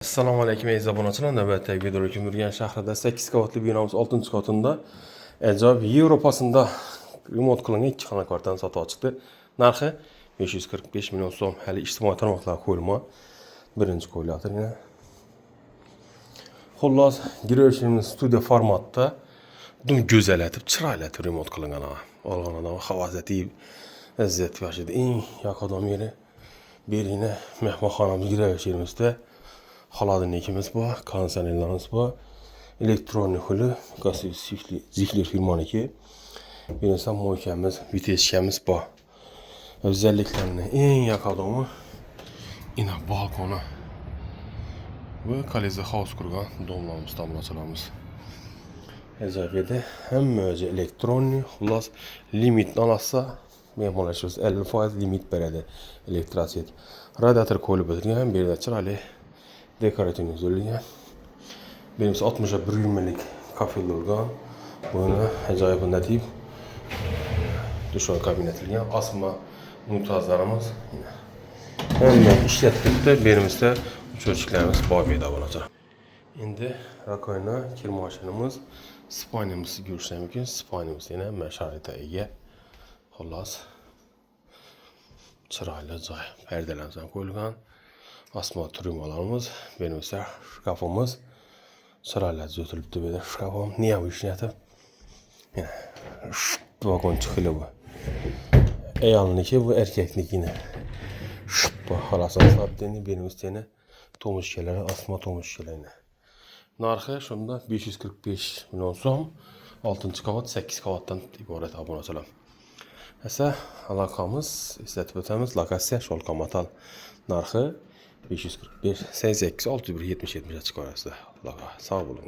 Assalomu alaykum aziz obunachilar. Navbatdagi videoda Gümrügen shahrida 8 qavatli binomiz 6-qavatında ajoyib Yevropasida remont qilingan 2 xona kvartirani sotuvga chiqdi. Narxi 545 million so'm. Hali ijtimoiy tarmoqlarga qo'yilma. Birinchi qo'yiladir yana. Xullas, girishimiz studiya formatda buni go'zallatib, chiroylatib remont qilingan. Olgan odam havasatib, izzat yashidi. Eng yoqadom yeri berina mehmonxonamiz girishimizda xolodilnikimiz bor, konditsionerlarimiz bor, elektronik huli, gazli zifli firmaniki. Bir insan moykamiz, vitesçamiz bor. Özelliklerini en yoqadomi ina balkonu ve kalezi house kurgan domlarımız, damlaçalarımız. Ezafiyede hem özü elektronik, xullas limitini alasa mehmonlaşırız 50% limit beredi elektrasiyet. Radiator koyulup ötürgen bir de çırali dekoratif üzülüyor. Benimse 60'a 1 yümmelik kafeli olgan. Bunu acayip deyip duşa kabinetilgen asma mutazlarımız hem işlettik de benimizde çocuklarımız babiyede olacak. Şimdi rakoyna kirmaşınımız spanyamızı görüşen mümkün. Spanyamız yine meşarete ege. Xullas çırayla cay perdelerimizden koyulgan. Asma turmalarımız, benim ise şkafımız sırayla düzeltilip de böyle şkafım niye bu işini yaptım? Yine vagon çıkıyor bu. Eyalniki bu erkeklik yine. Bu halasını sabitliğini benim isteyene tomuşkeleri, asma tomuşkelerine. Narxı şunda 545 milyon so'm, 6 qavat, 8 qavatdan iborat obunachilar. Esa aloqamiz, eslatib o'tamiz, lokatsiya Sholqomatal. Narxi 545 88 601 70 70 açık arasında. Sağ olun.